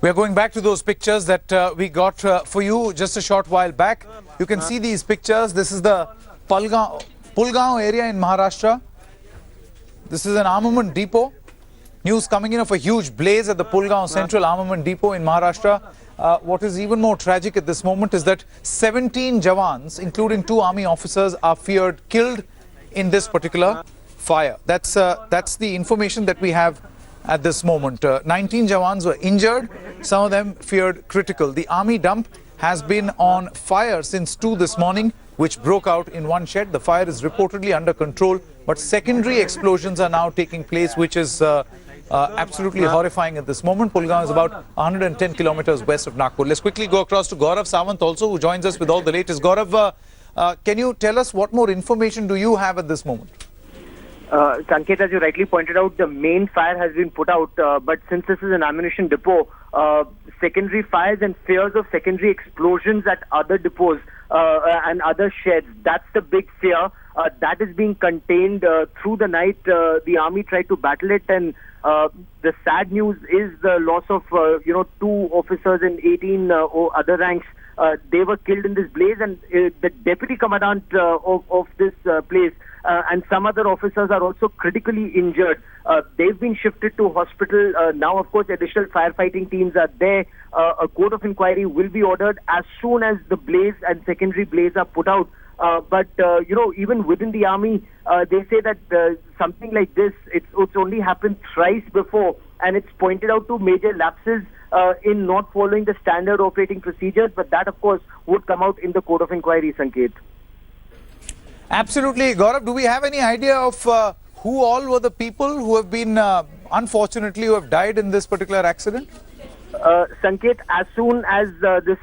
We are going back to those pictures that we got for you just a short while back. You can see these pictures. This is the Pulgaon area in Maharashtra. This is an armament depot. News coming in of a huge blaze at the Pulgaon Central Armament Depot in Maharashtra. What is even more tragic at this moment is that 17 Jawans, including 2 army officers, are feared killed in this particular fire. That's the information that we have at this moment. 19 Jawans were injured, some of them feared critical. The army dump has been on fire since 2 this morning, which broke out in one shed. The fire is reportedly under control, but secondary explosions are now taking place, which is absolutely horrifying at this moment. Pulgaon is about 110 kilometers west of Nagpur. Let's quickly go across to Gaurav Sawant also, who joins us with all the latest. Gaurav, can you tell us what more information do you have at this moment? Sanket, as you rightly pointed out, the main fire has been put out, but since this is an ammunition depot, secondary fires and fears of secondary explosions at other depots and other sheds, that's the big fear. That is being contained through the night. The army tried to battle it, and the sad news is the loss of 2 officers and 18 other ranks. They were killed in this blaze, and the deputy commandant of this place and some other officers are also critically injured. They've been shifted to hospital. Now, of course, additional firefighting teams are there. A court of inquiry will be ordered as soon as the blaze and secondary blaze are put out. But even within the army, they say that something like this, it's only happened thrice before, and it's pointed out to major lapses in not following the standard operating procedures. But that, of course, would come out in the court of inquiry, Sanket. Absolutely. Gaurav, do we have any idea of who all were the people who have been, unfortunately, who have died in this particular accident? Sanket, as soon as this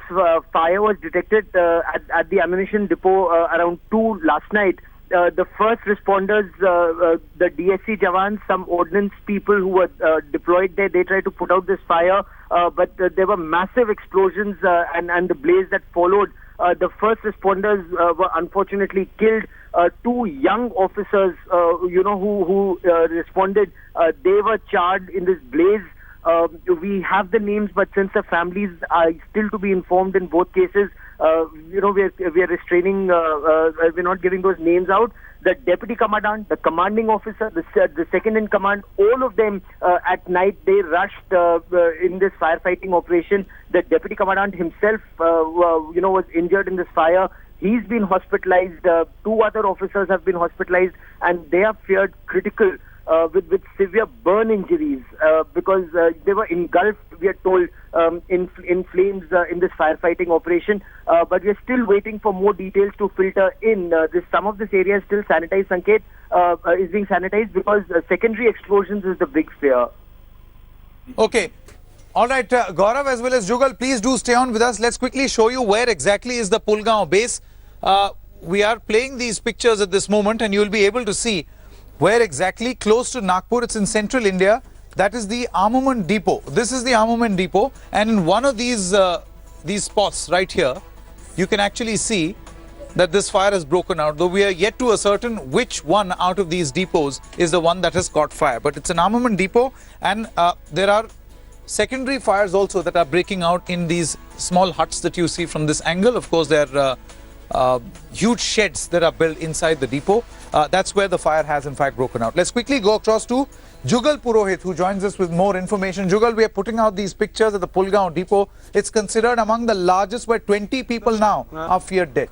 fire was detected at the ammunition depot around 2 last night, the first responders, the DSC Jawans, some ordnance people who were deployed there, they tried to put out this fire, but there were massive explosions and the blaze that followed. The first responders were unfortunately killed. 2 young officers, who responded, they were charred in this blaze. We have the names, but since the families are still to be informed in both cases, we are restraining. We're not giving those names out. The deputy commandant, the commanding officer, the second in command, all of them at night they rushed in this firefighting operation. The deputy commandant himself, was injured in this fire. He's been hospitalized. 2 other officers have been hospitalized, and they are feared critical with severe burn injuries because they were engulfed, we are told, in flames in this firefighting operation. But we are still waiting for more details to filter in. Some of this area is still sanitized, Sanket, is being sanitized because secondary explosions is the big fear. Okay. All right, Gaurav as well as Jugal, please do stay on with us. Let's quickly show you where exactly is the Pulgaon base. We are playing these pictures at this moment, and you'll be able to see where exactly, close to Nagpur. It's in central India. That is the armament depot. This is the armament depot, and in one of these spots right here, you can actually see that this fire has broken out, though we are yet to ascertain which one out of these depots is the one that has caught fire. But it's an armament depot, and there are secondary fires also that are breaking out in these small huts that you see from this angle. Of course, there are huge sheds that are built inside the depot. That's where the fire has in fact broken out. Let's quickly go across to Jugal Purohit, who joins us with more information. Jugal, we are putting out these pictures at the Pulgaon depot. It's considered among the largest, where 20 people now are feared dead.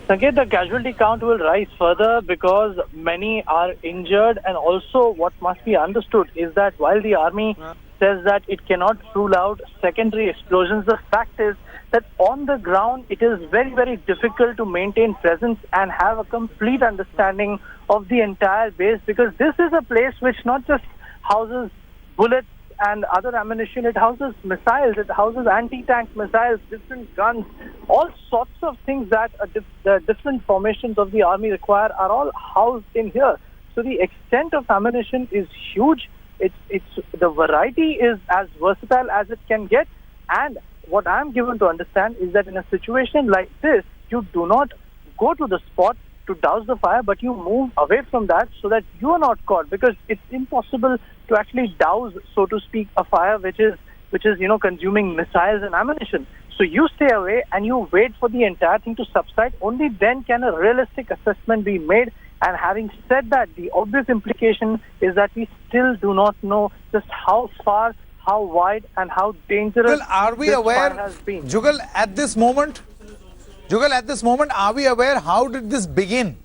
Sanket, the casualty count will rise further because many are injured, and also what must be understood is that while the army says that it cannot rule out secondary explosions, the fact is that on the ground it is very, very difficult to maintain presence and have a complete understanding of the entire base, because this is a place which not just houses bullets and other ammunition, it houses missiles, it houses anti-tank missiles, different guns, all sorts of things that the different formations of the army require are all housed in here. So the extent of ammunition is huge. The variety is as versatile as it can get, and what I'm given to understand is that in a situation like this, you do not go to the spot to douse the fire, but you move away from that so that you are not caught, because it's impossible to actually douse, so to speak, a fire which is which is, consuming missiles and ammunition. So you stay away and you wait for the entire thing to subside. Only then can a realistic assessment be made. And having said that, the obvious implication is that we still do not know just how far, how wide, and how dangerous Well, are we this aware, fire has been. Jugal, at this moment, are we aware how did this begin?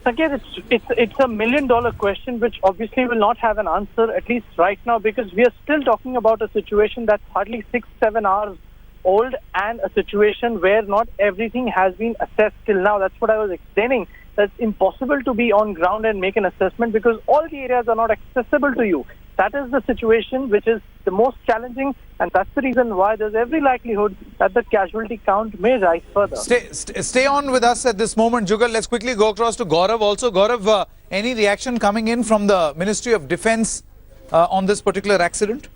Again, it's a $1 million question, which obviously will not have an answer, at least right now, because we are still talking about a situation that's hardly 6-7 hours old, and a situation where not everything has been assessed till now. That's what I was explaining. That's impossible to be on ground and make an assessment because all the areas are not accessible to you. That is the situation which is the most challenging, and that's the reason why there's every likelihood that the casualty count may rise further. Stay on with us at this moment, Jugal. Let's quickly go across to Gaurav also. Gaurav, any reaction coming in from the Ministry of Defence on this particular accident?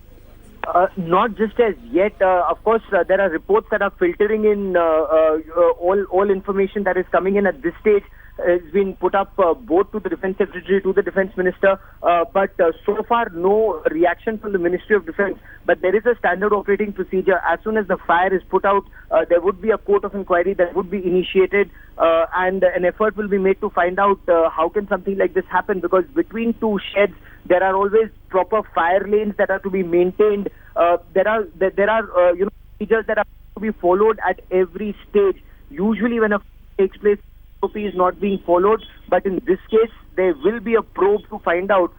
Not just as yet. Of course, there are reports that are filtering in. All information that is coming in at this stage has been put up both to the Defence Secretary, to the Defence Minister, but so far no reaction from the Ministry of Defence. But there is a standard operating procedure. As soon as the fire is put out, there would be a court of inquiry that would be initiated, and an effort will be made to find out how can something like this happen, because between two sheds there are always proper fire lanes that are to be maintained. There are procedures that are to be followed at every stage. Usually when a fire takes place, SOP is not being followed, but in this case there will be a probe to find out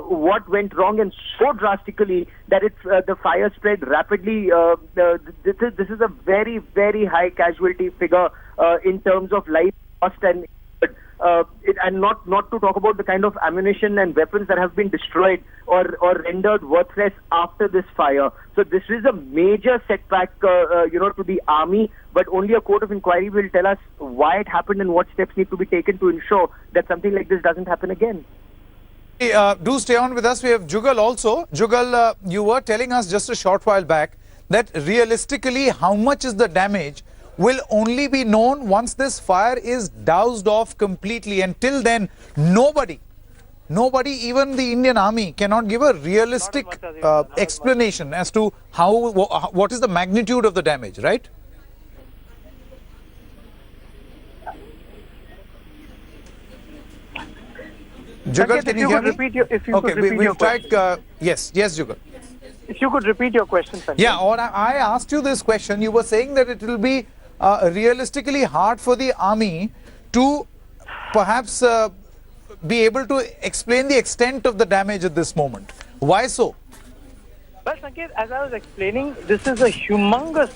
what went wrong, and so drastically that the fire spread rapidly. This is a very, very high casualty figure in terms of life lost, and not to talk about the kind of ammunition and weapons that have been destroyed or rendered worthless after this fire. So this is a major setback, to the army. But only a court of inquiry will tell us why it happened and what steps need to be taken to ensure that something like this doesn't happen again. Do stay on with us. We have Jugal also. Jugal, you were telling us just a short while back that realistically how much is the damage will only be known once this fire is doused off completely. Until then, nobody, even the Indian Army, cannot give a realistic explanation as to what is the magnitude of the damage, right? Jugal, can you hear me? We've tried. Yes, Jugal. If you could repeat your question, Sanjay. Yeah, or I asked you this question. You were saying that it will be realistically hard for the army to perhaps be able to explain the extent of the damage at this moment. Why so? Well, Sanket, as I was explaining, this is a humongous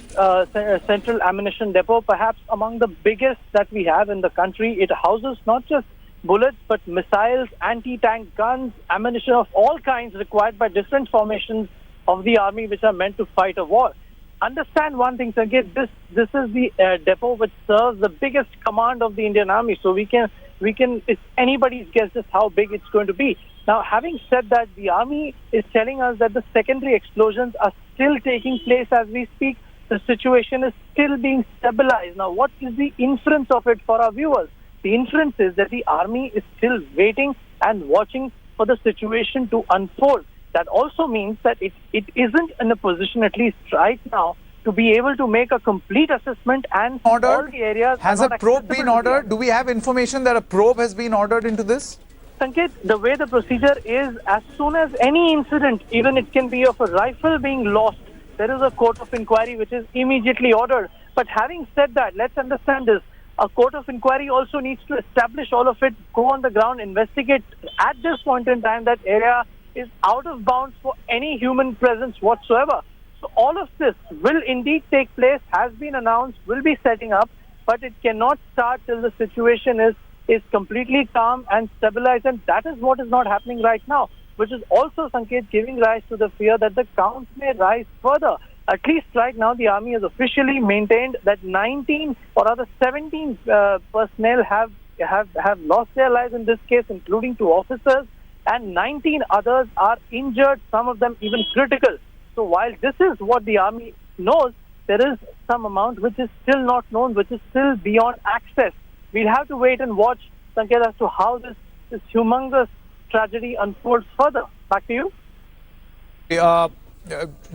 central ammunition depot, perhaps among the biggest that we have in the country. It houses not just bullets, but missiles, anti-tank guns, ammunition of all kinds required by different formations of the army which are meant to fight a war. Understand one thing, Sanket, this is the depot which serves the biggest command of the Indian Army. So we can, it's anybody's guess just how big it's going to be. Now, having said that, the army is telling us that the secondary explosions are still taking place as we speak. The situation is still being stabilized. Now, what is the inference of it for our viewers? The inference is that the army is still waiting and watching for the situation to unfold. That also means that it isn't in a position, at least right now, to be able to make a complete assessment and all the areas. Has a probe been ordered? Do we have information that a probe has been ordered into this? Sanket, the way the procedure is, as soon as any incident, even it can be of a rifle being lost, there is a court of inquiry which is immediately ordered. But having said that, let's understand this. A court of inquiry also needs to establish all of it, go on the ground, investigate. At this point in time, that area is out of bounds for any human presence whatsoever. So all of this will indeed take place, has been announced, will be setting up, but it cannot start till the situation is completely calm and stabilized, and that is what is not happening right now, which is also, Sanket, giving rise to the fear that the count may rise further. At least right now, the army has officially maintained that 19 or rather 17 personnel have lost their lives in this case, including 2 officers, and 19 others are injured, some of them even critical. So while this is what the army knows, there is some amount which is still not known, which is still beyond access. We'll have to wait and watch, Sanket, as to how this humongous tragedy unfolds further. Back to you.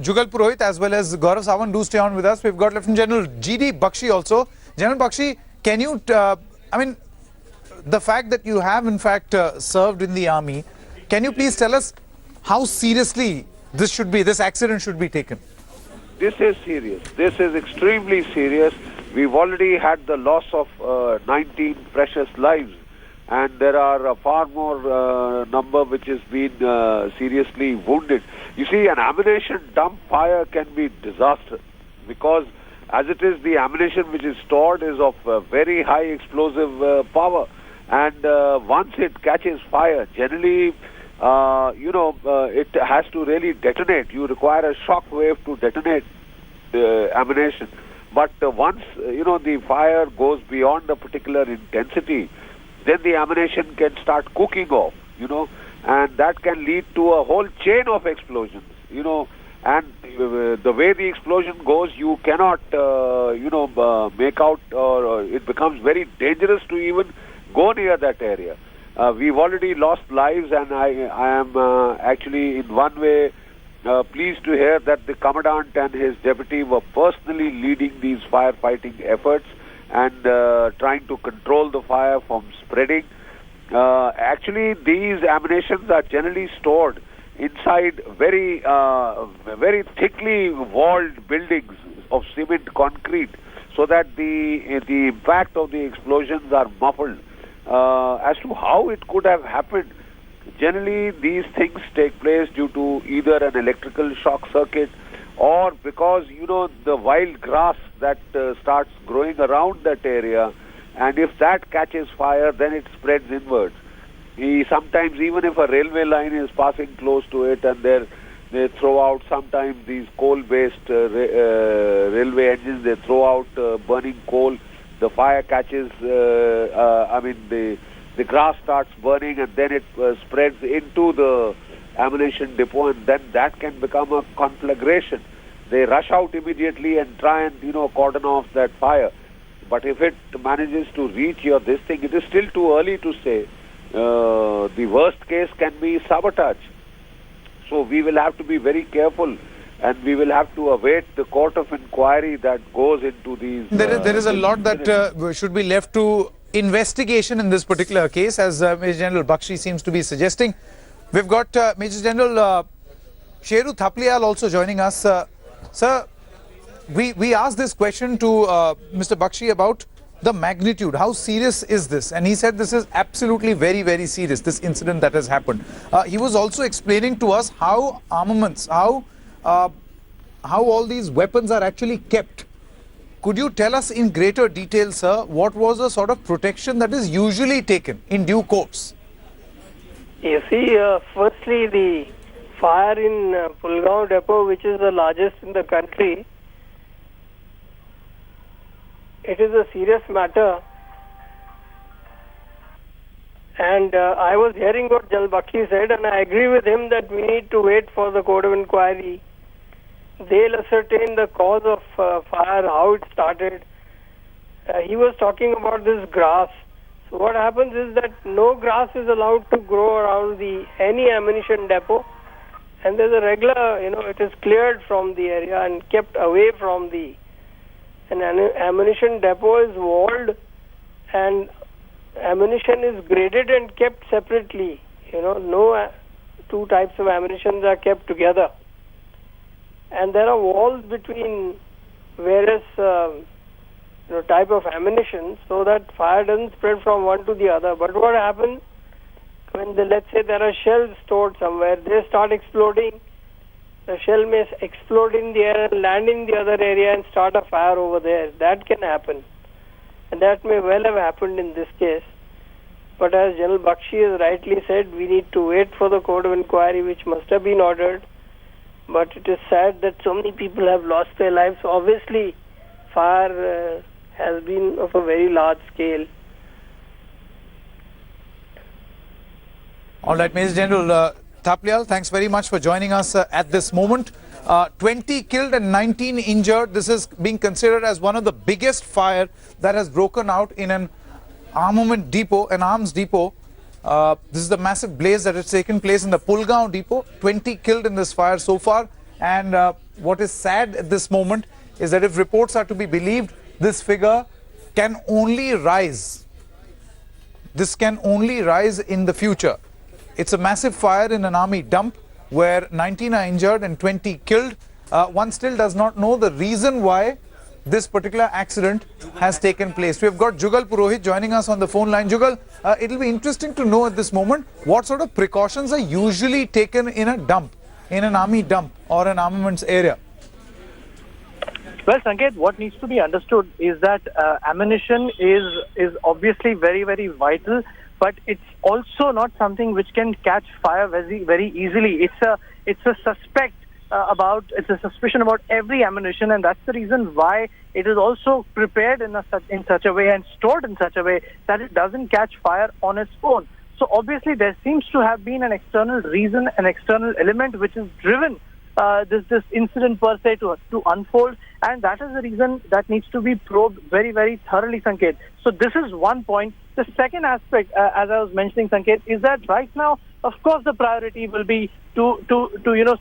Jugal Purohit as well as Gaurav Sawant do stay on with us. We've got Lieutenant General G.D. Bakshi also. General Bakshi, can you, I mean, the fact that you have in fact served in the army, can you please tell us how seriously this accident should be taken? This is serious. This is extremely serious. We've already had the loss of 19 precious lives, and there are far more number which has been seriously wounded. You see, an ammunition dump fire can be disastrous because, as it is, the ammunition which is stored is of very high explosive power, and once it catches fire, generally, it has to really detonate. You require a shock wave to detonate ammunition. But once, the fire goes beyond a particular intensity, then the ammunition can start cooking off, and that can lead to a whole chain of explosions, and the way the explosion goes, you cannot, make out, or it becomes very dangerous to even go near that area. We've already lost lives, and I am actually in one way pleased to hear that the Commandant and his deputy were personally leading these firefighting efforts and trying to control the fire from spreading. Actually, these ammunitions are generally stored inside very thickly walled buildings of cement concrete, so that the impact of the explosions are muffled. As to how it could have happened, generally these things take place due to either an electrical shock circuit or because, the wild grass that starts growing around that area, and if that catches fire, then it spreads inwards. Sometimes even if a railway line is passing close to it, and they throw out sometimes these coal-based railway engines, they throw out burning coal, the fire catches, the grass starts burning, and then it spreads into the ammunition depot, and then that can become a conflagration. They rush out immediately and try and, cordon off that fire. But if it manages to reach this thing, it is still too early to say. The worst case can be sabotage. So we will have to be very careful, and we will have to await the court of inquiry that goes into these... There is a lot that should be left to investigation in this particular case, as Major General Bakshi seems to be suggesting. We've got Major General Sheru Thapliyal also joining us. Sir, we asked this question to Mr. Bakshi about the magnitude. How serious is this? And he said this is absolutely very, very serious, this incident that has happened. He was also explaining to us how armaments, how all these weapons are actually kept. Could you tell us in greater detail, sir, what was the sort of protection that is usually taken in due course? You see, firstly, the fire in Pulgaon depot, which is the largest in the country, it is a serious matter. And I was hearing what Jal Bakshi said, and I agree with him that we need to wait for the court of inquiry. They'll ascertain the cause of fire, how it started. He was talking about this grass. So what happens is that no grass is allowed to grow around any ammunition depot, and there's a regular, it is cleared from the area and kept away from an ammunition depot is walled, and ammunition is graded and kept separately. No two types of ammunition are kept together. And there are walls between various type of ammunition, so that fire doesn't spread from one to the other. But what happens when let's say there are shells stored somewhere, they start exploding. The shell may explode in the air and land in the other area and start a fire over there. That can happen, and that may well have happened in this case. But as General Bakshi has rightly said, we need to wait for the court of inquiry, which must have been ordered. But it is sad that so many people have lost their lives. Obviously, fire has been of a very large scale. All right, Major General Thapliyal, thanks very much for joining us at this moment. 20 killed and 19 injured. This is being considered as one of the biggest fire that has broken out in an armament depot, an arms depot. This is the massive blaze that has taken place in the Pulgaon depot. 20 killed in this fire so far. And what is sad at this moment is that if reports are to be believed, this figure can only rise. This can only rise in the future. It's a massive fire in an army dump where 19 are injured and 20 killed. One still does not know the reason why this particular accident has taken place. We have got Jugal Purohit joining us on the phone line. Jugal, it'll be interesting to know at this moment what sort of precautions are usually taken in a dump, in an army dump or an armaments area. Well, Sanket, what needs to be understood is that ammunition is obviously very, very vital, but it's also not something which can catch fire very, very easily. It's a suspicion about every ammunition, and that's the reason why it is also prepared in such a way and stored in such a way that it doesn't catch fire on its own. So obviously there seems to have been an external reason, an external element which has driven this incident per se to unfold, and that is the reason that needs to be probed very, very thoroughly, Sanket. So this is one point. The second aspect, as I was mentioning, Sanket, is that right now, of course, the priority will be to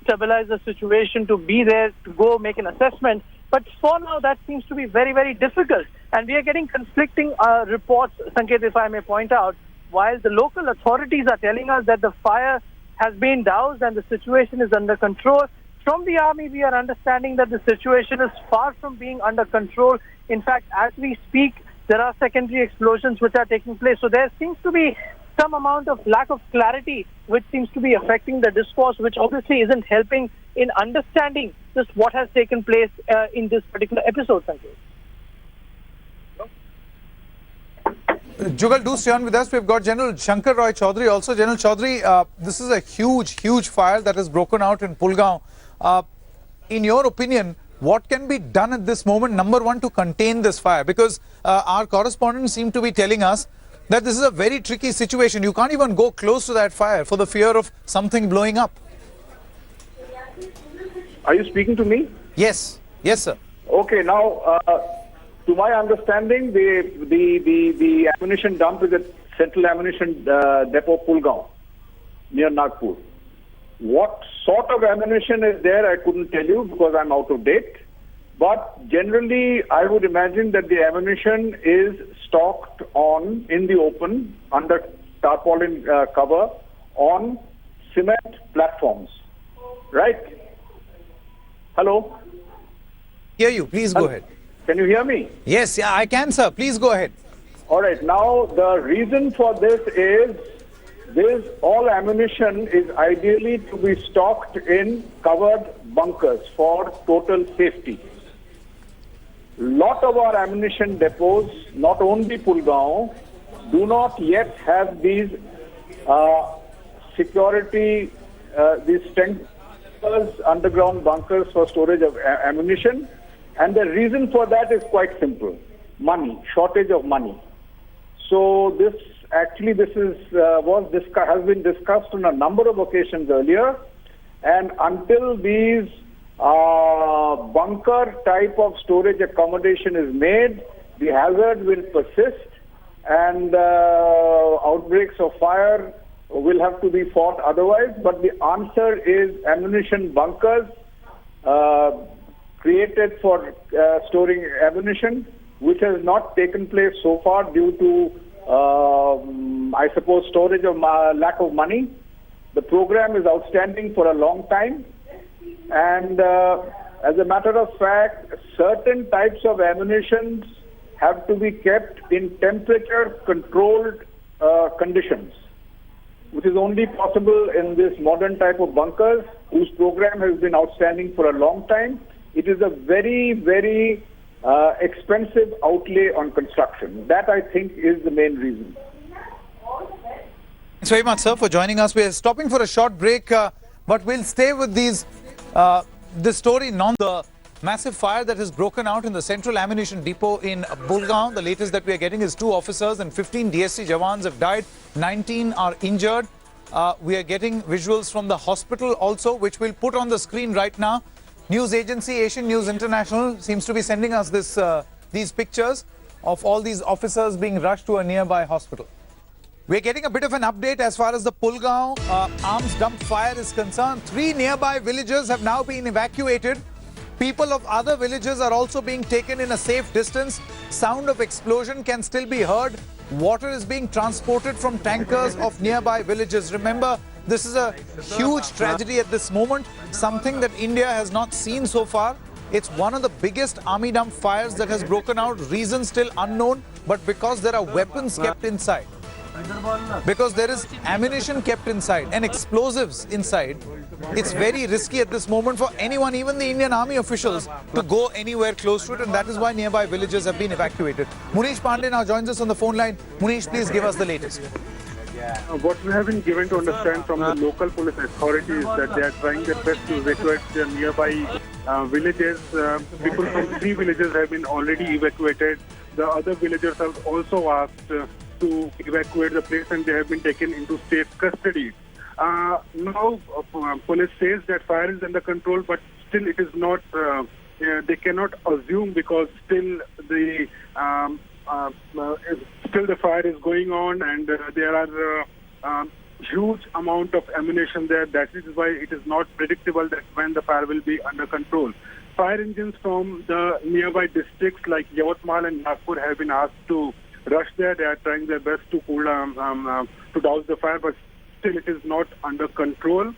stabilize the situation, to be there, to go make an assessment. But for now, that seems to be very, very difficult, and we are getting conflicting reports, Sanket, if I may point out. While the local authorities are telling us that the fire has been doused and the situation is under control, from the army we are understanding that the situation is far from being under control. In fact, as we speak, there are secondary explosions which are taking place. So there seems to be some amount of lack of clarity which seems to be affecting the discourse, which obviously isn't helping in understanding just what has taken place in this particular episode, Sanjay. Jugal, do stay on with us. We've got General Shankar Roy Chaudhary also. General Chaudhary, this is a huge fire that has broken out in Pulgaon. In your opinion, what can be done at this moment, number one, to contain this fire? Because our correspondents seem to be telling us that this is a very tricky situation. You can't even go close to that fire for the fear of something blowing up. Are you speaking to me? Yes. Yes, sir. Okay, now, to my understanding, the ammunition dump is at Central Ammunition Depot, Pulgaon, near Nagpur. What sort of ammunition is there, I couldn't tell you because I'm out of date. But generally, I would imagine that the ammunition is stocked in the open, under tarpaulin cover, on cement platforms. Right? Hello? Hear you. Please go ahead. Can you hear me? Yes, yeah, I can, sir. Please go ahead. All right. Now, the reason for this is all ammunition is ideally to be stocked in covered bunkers for total safety. Lot of our ammunition depots, not only Pulgaon, do not yet have these security, these underground bunkers for storage of ammunition. And the reason for that is quite simple: money, shortage of money. So this has been discussed on a number of occasions earlier, and until these bunker type of storage accommodation is made, the hazard will persist, and outbreaks of fire will have to be fought otherwise. But the answer is ammunition bunkers created for storing ammunition, which has not taken place so far due to, I suppose, storage of lack of money. The program is outstanding for a long time, and as a matter of fact, certain types of ammunition have to be kept in temperature-controlled conditions, which is only possible in this modern type of bunkers, whose program has been outstanding for a long time. It is a very, very expensive outlay on construction. That, I think, is the main reason. Thanks very much, sir, for joining us. We are stopping for a short break, but we'll stay with this story. The massive fire that has broken out in the Central Ammunition Depot in Pulgaon. The latest that we are getting is 2 officers and 15 DSC Jawans have died. 19 are injured. We are getting visuals from the hospital also, which we'll put on the screen right now. News agency Asian News International seems to be sending us these pictures of all these officers being rushed to a nearby hospital. We're getting a bit of an update as far as the Pulgaon arms dump fire is concerned. 3 nearby villages have now been evacuated. People of other villages are also being taken in a safe distance. Sound of explosion can still be heard. Water is being transported from tankers of nearby villages. Remember, this is a huge tragedy at this moment, something that India has not seen so far. It's one of the biggest army dump fires that has broken out. Reason still unknown, but because there are weapons kept inside, because there is ammunition kept inside and explosives inside, it's very risky at this moment for anyone, even the Indian army officials, to go anywhere close to it, and that is why nearby villages have been evacuated. Munish Pandey now joins us on the phone line. Munish, please give us the latest. What we have been given to understand from the local police authorities that they are trying their best to evacuate the nearby villages. People from 3 villages have been already evacuated. The other villagers have also asked to evacuate the place, and they have been taken into safe custody. Now, police says that fire is under control, but still it is not. They cannot assume because still the fire is going on, and there are huge amount of ammunition there. That is why it is not predictable that when the fire will be under control. Fire engines from the nearby districts like Yawans and Nagpur have been asked to rush there. They are trying their best to cool to douse the fire, but still it is not under control.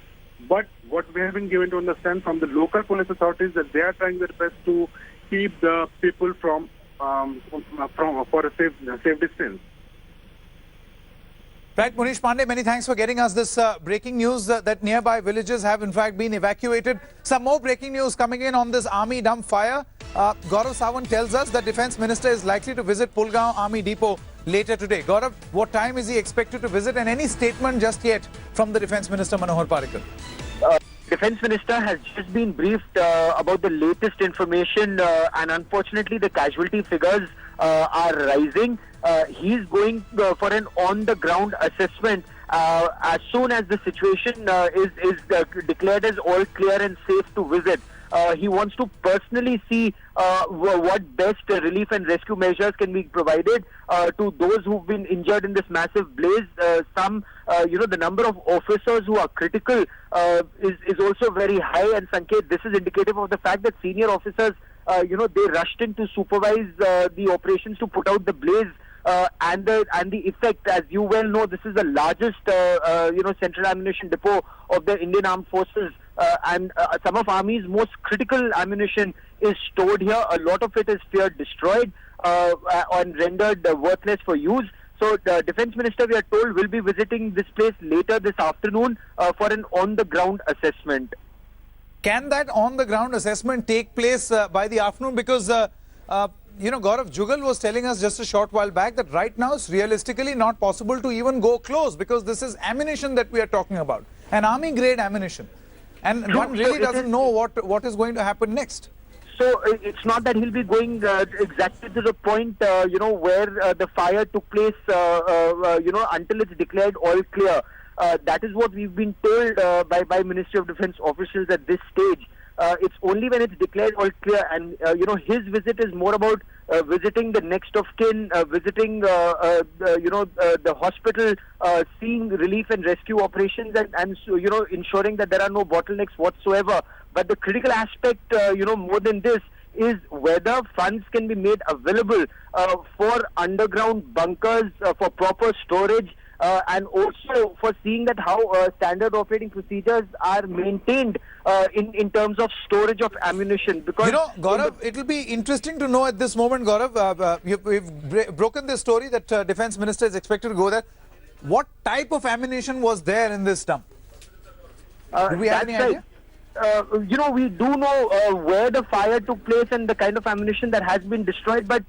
But what we have been given to understand from the local police authorities that they are trying their best to keep the people from for a safe distance. Right, Munish Pandey, many thanks for getting us this breaking news that nearby villages have in fact been evacuated. Some more breaking news coming in on this army dump fire. Gaurav Sawant tells us that Defence Minister is likely to visit Pulgaon Army Depot later today. Gaurav, what time is he expected to visit, and any statement just yet from the Defence Minister Manohar Parrikar? Defence Minister has just been briefed about the latest information, and unfortunately the casualty figures are rising. He's going for an on-the-ground assessment as soon as the situation is declared as all clear and safe to visit. He wants to personally see what best relief and rescue measures can be provided to those who've been injured in this massive blaze. The number of officers who are critical is also very high, and Sanket, this is indicative of the fact that senior officers, they rushed in to supervise the operations to put out the blaze. And the effect, as you well know, this is the largest central ammunition depot of the Indian Armed Forces, and some of Army's most critical ammunition is stored here. A lot of it is feared destroyed and rendered worthless for use. So the Defence Minister, we are told, will be visiting this place later this afternoon for an on-the-ground assessment. Can that on-the-ground assessment take place by the afternoon? Because Gaurav Jugal was telling us just a short while back that right now it's realistically not possible to even go close because this is ammunition that we are talking about, an army grade ammunition, and one really doesn't know what is going to happen next. So it's not that he'll be going exactly to the point where the fire took place until it's declared all clear. That is what we've been told by Ministry of Defence officials at this stage. It's only when it's declared all clear, and his visit is more about visiting the next of kin, visiting the hospital, seeing relief and rescue operations, and ensuring that there are no bottlenecks whatsoever. But the critical aspect, more than this, is whether funds can be made available for underground bunkers, for proper storage. And also for seeing that how standard operating procedures are maintained in terms of storage of ammunition. Because Gaurav, it will be interesting to know at this moment, Gaurav, we've broken this story that Defence Minister is expected to go there. What type of ammunition was there in this dump? Do we have any idea? We do know where the fire took place and the kind of ammunition that has been destroyed, but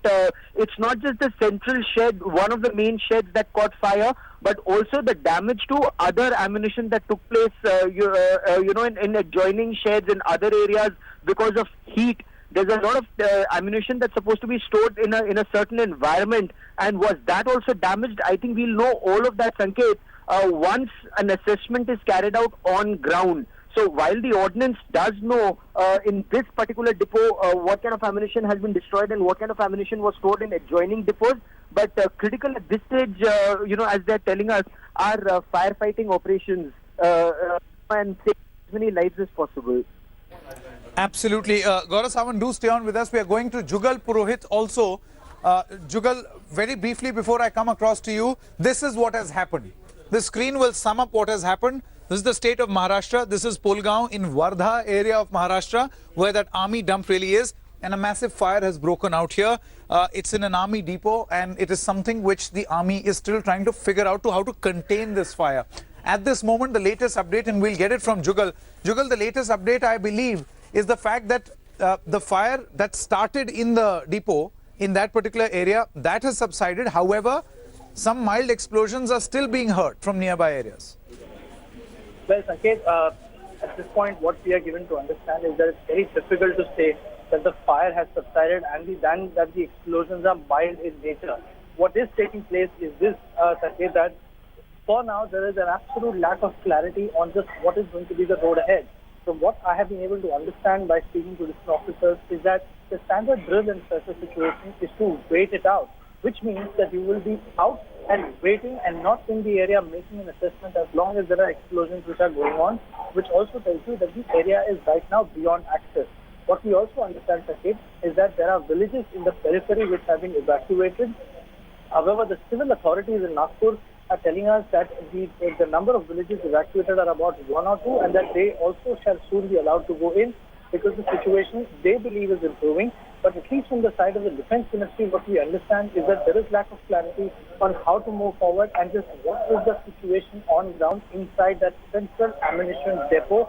it's not just the central shed, one of the main sheds that caught fire, but also the damage to other ammunition that took place, in adjoining sheds in other areas because of heat. There's a lot of ammunition that's supposed to be stored in a certain environment, and was that also damaged? I think we'll know all of that, Sanket, once an assessment is carried out on ground. So while the ordnance does know in this particular depot what kind of ammunition has been destroyed and what kind of ammunition was stored in adjoining depots, But critical at this stage, as they're telling us, are firefighting operations and save as many lives as possible. Absolutely. Gaurav Sawan, do stay on with us. We are going to Jugal Purohit also. Jugal, very briefly before I come across to you, this is what has happened. The screen will sum up what has happened. This is the state of Maharashtra. This is Pulgaon in Wardha area of Maharashtra, where that army dump really is. And a massive fire has broken out here. It's in an army depot, and it is something which the army is still trying to figure out how to contain this fire. At this moment, the latest update, and we'll get it from Jugal. Jugal, the latest update, I believe, is the fact that the fire that started in the depot in that particular area, that has subsided. However, some mild explosions are still being heard from nearby areas. Well, Sanket, at this point, what we are given to understand is that it's very difficult to say that the fire has subsided and then that the explosions are mild in nature. What is taking place is this, Sanket, that for now there is an absolute lack of clarity on just what is going to be the road ahead. From what I have been able to understand by speaking to different officers is that the standard drill in such a situation is to wait it out, which means that you will be out and waiting and not in the area making an assessment as long as there are explosions which are going on, which also tells you that the area is right now beyond access. What we also understand, Sakit, is that there are villages in the periphery which have been evacuated. However, the civil authorities in Nagpur are telling us that the number of villages evacuated are about 1 or 2 and that they also shall soon be allowed to go in because the situation they believe is improving. But at least from the side of the Defence Ministry, what we understand is that there is lack of clarity on how to move forward and just what is the situation on ground inside that central ammunition depot.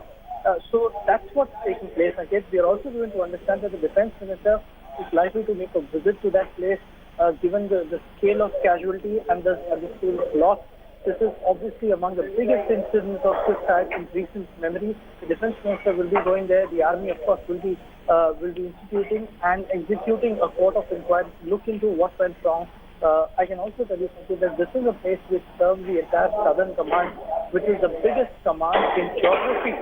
So that's what's taking place. I guess we are also going to understand that the Defence Minister is likely to make a visit to that place given the scale of casualty and the scale of loss. This is obviously among the biggest incidents of this type in recent memory. The Defence Minister will be going there. The Army, of course, will be instituting and executing a court of inquiry to look into what went wrong. I can also tell you something that this is a place which serves the entire Southern Command, which is the biggest command in geography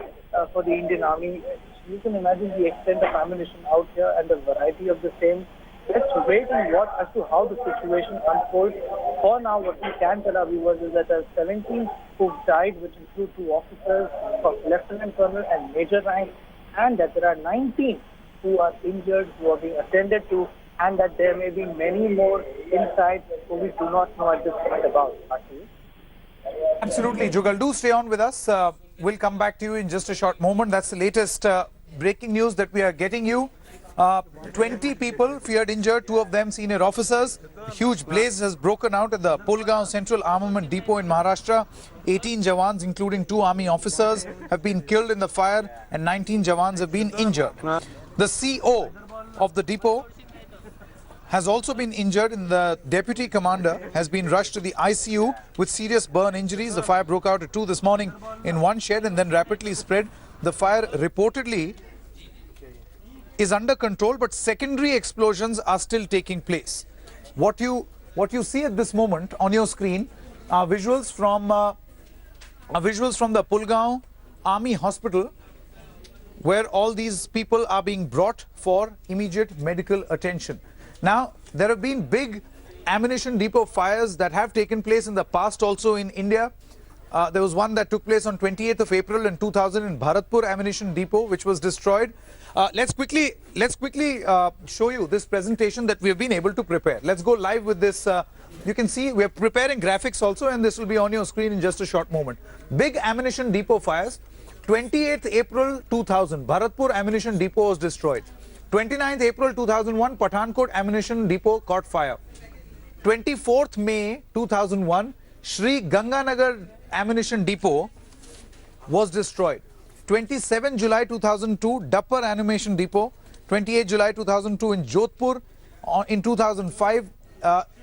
for the Indian Army. You can imagine the extent of ammunition out here and the variety of the same. Let's wait and watch as to how the situation unfolds. For now, what we can tell our viewers is that there are 17 who died, which include 2 officers of Lieutenant Colonel and Major rank, and that there are 19 who are injured, who are being attended to, and that there may be many more inside who we do not know at this point about. Absolutely, Jugal. Do stay on with us. We'll come back to you in just a short moment. That's the latest breaking news that we are getting you. 20 people feared injured, 2 of them senior officers. A huge blaze has broken out at the Pulgaon Central Armament Depot in Maharashtra. 18 Jawans, including 2 army officers, have been killed in the fire and 19 Jawans have been injured. The CO of the depot has also been injured and the deputy commander has been rushed to the ICU with serious burn injuries. The fire broke out at 2 this morning in one shed and then rapidly spread. The fire reportedly is under control, but secondary explosions are still taking place. What you see at this moment on your screen are visuals from the Pulgaon Army Hospital, where all these people are being brought for immediate medical attention. Now, there have been big ammunition depot fires that have taken place in the past also in India. There was one that took place on 28th of April in 2000 in Bharatpur Ammunition Depot, which was destroyed. Let's quickly show you this presentation that we have been able to prepare. Let's go live with this. You can see we are preparing graphics also, and this will be on your screen in just a short moment. Big ammunition depot fires. 28th April 2000, Bharatpur Ammunition Depot was destroyed. 29th April 2001, Pathankot Ammunition Depot caught fire. 24th May 2001, Sri Ganganagar Ammunition Depot was destroyed. 27 July 2002, Dapper Ammunition Depot. 28 July 2002 in Jodhpur. In 2005,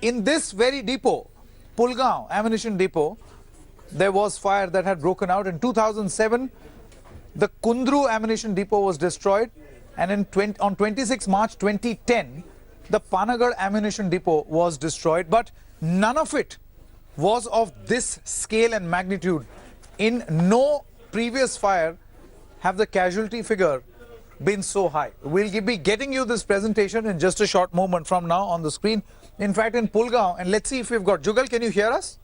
in this very depot, Pulgaon Ammunition Depot, there was fire that had broken out. In 2007, the Kundru Ammunition Depot was destroyed. And on 26 March 2010, the Panagarh Ammunition Depot was destroyed. But none of it was of this scale and magnitude. In no previous fire have the casualty figure been so high. We'll be getting you this presentation in just a short moment from now on the screen. in fact in Pulgaon, and let's see if we've got Jugal. Can you hear us?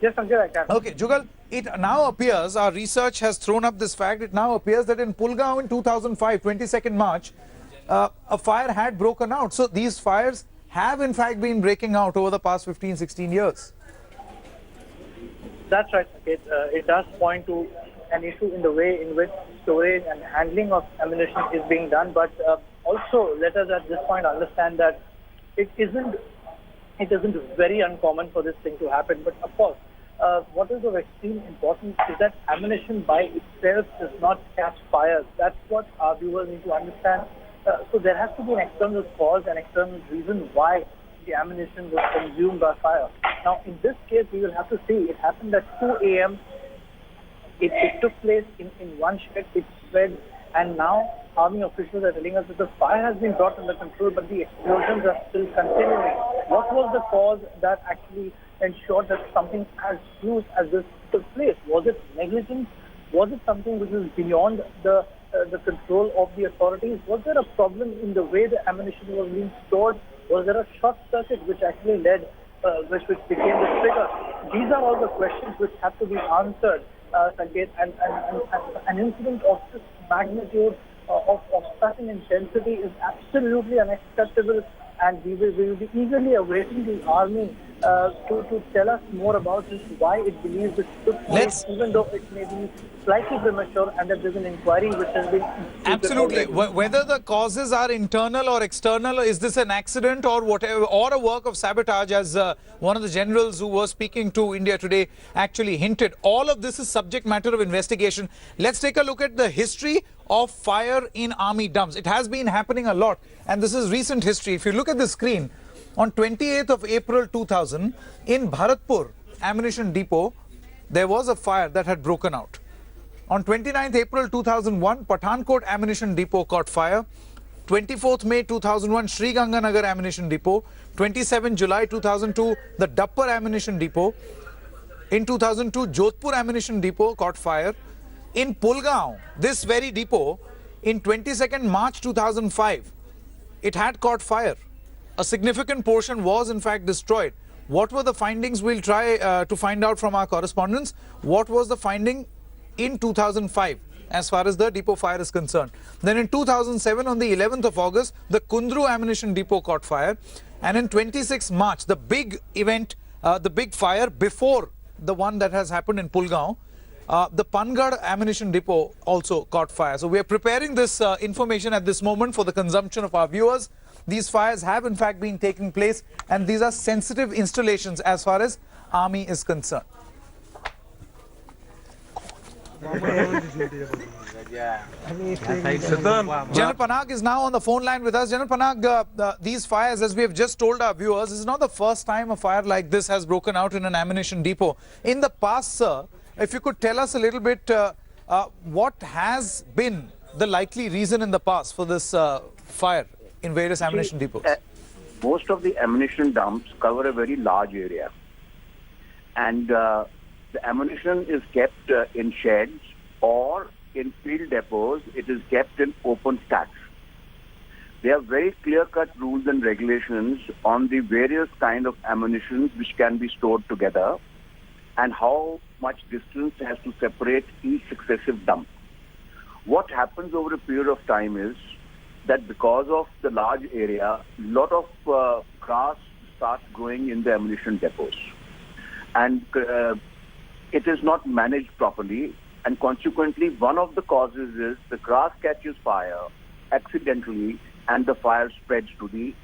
Yes, Sanket, I can. Okay, Jugal, it now appears, our research has thrown up this fact, it now appears that in Pulgaon in 2005, 22nd March, a fire had broken out. So these fires have in fact been breaking out over the past 15, 16 years. That's right, Sanket. It does point to an issue in the way in which storage and handling of ammunition is being done. But also, let us at this point understand that it isn't very uncommon for this thing to happen. But of course, what is of extreme importance is that ammunition by itself does not catch fire. That's what our viewers need to understand. So there has to be an external cause, an external reason why the ammunition was consumed by fire. Now, in this case, we will have to see it happened at 2 a.m. It took place in one shed, it spread, and now army officials are telling us that the fire has been brought under control, but the explosions are still continuing. What was the cause that actually ensured that something as huge as this took place? Was it negligence? Was it something which is beyond the control of the authorities? Was there a problem in the way the ammunition was being stored? Was there a short circuit which actually led, which became the trigger? These are all the questions which have to be answered, Sanket, and an incident of this magnitude, of such an intensity is absolutely unacceptable, and we will be eagerly awaiting the army to tell us more about this, why it believes it took place, even though it may be slightly premature, and that there's an inquiry which has been Absolutely. Whether the causes are internal or external, is this an accident or whatever, or a work of sabotage, as one of the generals who was speaking to India Today actually hinted, all of this is subject matter of investigation. Let's take a look at the history of fire in army dumps. It has been happening a lot, and this is recent history. If you look at the screen, on 28th of April 2000, in Bharatpur Ammunition Depot, there was a fire that had broken out. On 29th April 2001, Pathankot Ammunition Depot caught fire. 24th May 2001, Sri Ganganagar Ammunition Depot. 27 July 2002, the Dappar Ammunition Depot. In 2002, Jodhpur Ammunition Depot caught fire. In Pulgaon, this very depot, in 22nd March 2005, it had caught fire. A significant portion was in fact destroyed. What were the findings? We'll try to find out from our correspondents. What was the finding in 2005 as far as the depot fire is concerned? Then in 2007, on the 11th of August, the Kundru Ammunition Depot caught fire. And in 26 March, the big event, the big fire before the one that has happened in Pulgaon, the Pangad Ammunition Depot also caught fire. So we are preparing this information at this moment for the consumption of our viewers. These fires have in fact been taking place, and these are sensitive installations as far as army is concerned. General Panag is now on the phone line with us. General Panag, these fires, as we have just told our viewers, this is not the first time a fire like this has broken out in an ammunition depot. In the past, sir, if you could tell us a little bit, what has been the likely reason in the past for this fire in various ammunition depots? Most of the ammunition dumps cover a very large area, and the ammunition is kept in sheds or in field depots. It is kept in open stacks. There are very clear-cut rules and regulations on the various kind of ammunition which can be stored together and how much distance has to separate each successive dump. What happens over a period of time is that because of the large area, a lot of grass starts growing in the ammunition depots. And it is not managed properly. And consequently, one of the causes is the grass catches fire accidentally and the fire spreads to the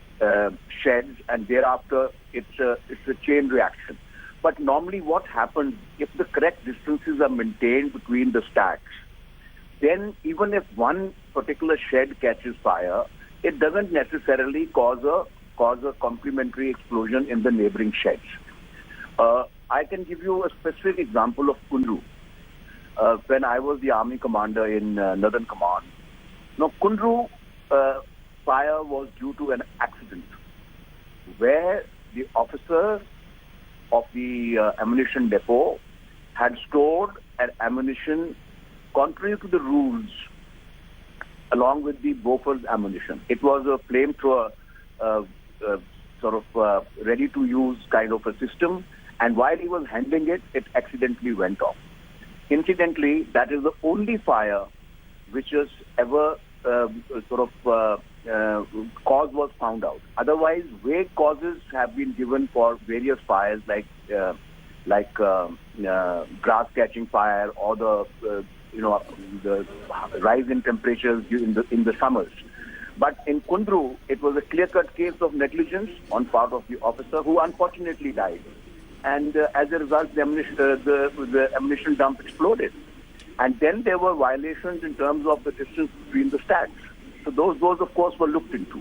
sheds, and thereafter it's a chain reaction. But normally what happens, if the correct distances are maintained between the stacks, then even if one particular shed catches fire, it doesn't necessarily cause a complementary explosion in the neighboring sheds. I can give you a specific example of Kundru. When I was the army commander in Northern Command, now Kundru fire was due to an accident where the officer of the ammunition depot had stored an ammunition contrary to the rules along with the Bofors ammunition. It was a flamethrower ready to use kind of a system. And while he was handling it, it accidentally went off. Incidentally, that is the only fire which was ever cause was found out. Otherwise, vague causes have been given for various fires like grass catching fire or the rise in temperatures in the summers. But in Kundru, it was a clear-cut case of negligence on part of the officer who unfortunately died. And as a result, the ammunition dump exploded. And then there were violations in terms of the distance between the stacks. So those of course, were looked into.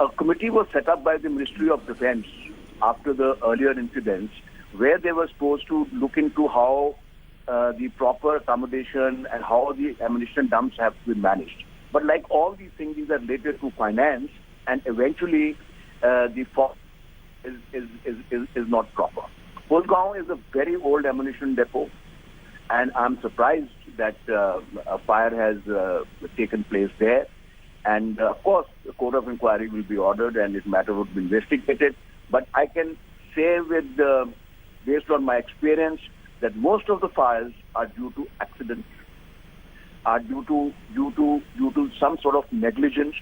A committee was set up by the Ministry of Defense after the earlier incidents, where they were supposed to look into how the proper accommodation and how the ammunition dumps have been managed. But like all these things, these are related to finance, and eventually the force is not proper. Pulgaon is a very old ammunition depot, and I'm surprised that a fire has taken place there. And of course, the court of inquiry will be ordered and this matter would be investigated. But I can say based on my experience, that most of the fires are due to accidents, are due to some sort of negligence.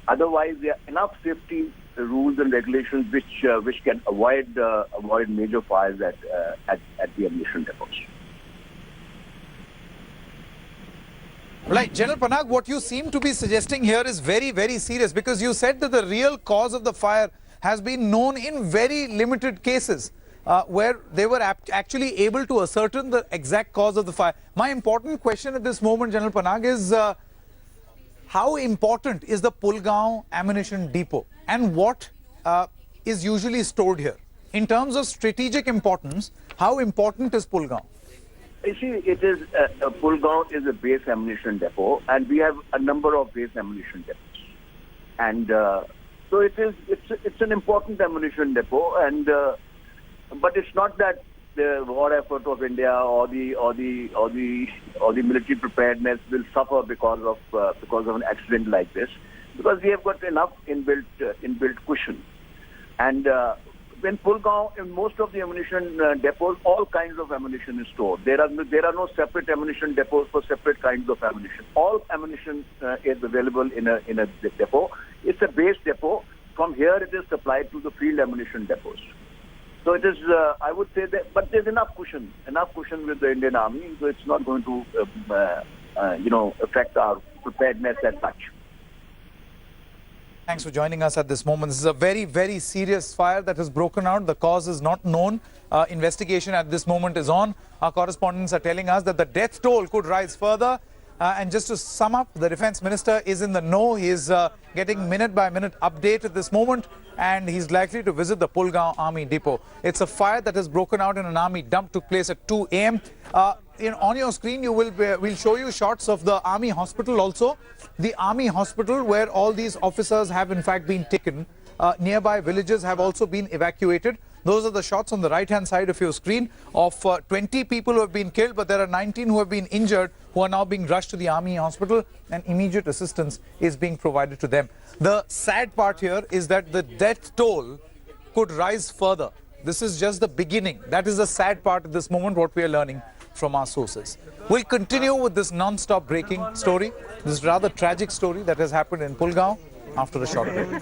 Otherwise, there are enough safety rules and regulations which can avoid major fires at the ammunition depots. Right, General Panag, what you seem to be suggesting here is very, very serious, because you said that the real cause of the fire has been known in very limited cases where they were actually able to ascertain the exact cause of the fire. My important question at this moment, General Panag, is how important is the Pulgaon ammunition depot and what is usually stored here? In terms of strategic importance, how important is Pulgaon? You see, it is Pulgaon is a base ammunition depot, and we have a number of base ammunition depots, and so it's an important ammunition depot, and but it's not that the war effort of India or the military preparedness will suffer because of an accident like this, because we have got enough inbuilt cushion. And when Pulgaon, in most of the ammunition depots, all kinds of ammunition is stored. There are no separate ammunition depots for separate kinds of ammunition. All ammunition is available in a depot. It's a base depot. From here, it is supplied to the field ammunition depots. So it is, I would say that, but there's enough cushion with the Indian Army, so it's not going to, affect our preparedness as such. Thanks for joining us at this moment. This is a very, very serious fire that has broken out. The cause is not known. Investigation at this moment is on. Our correspondents are telling us that the death toll could rise further. And just to sum up, the Defence Minister is in the know. He is getting minute-by-minute update at this moment, and he's likely to visit the Pulgaon Army Depot. It's a fire that has broken out in an army dump, took place at 2 a.m. On your screen, we'll show you shots of the Army Hospital also. The Army Hospital, where all these officers have in fact been taken. Nearby villages have also been evacuated. Those are the shots on the right-hand side of your screen of 20 people who have been killed, but there are 19 who have been injured, who are now being rushed to the Army Hospital, and immediate assistance is being provided to them. The sad part here is that the death toll could rise further. This is just the beginning. That is the sad part at this moment, what we are learning from our sources. We'll continue with this non-stop breaking story, this rather tragic story that has happened in Pulgaon after a short break.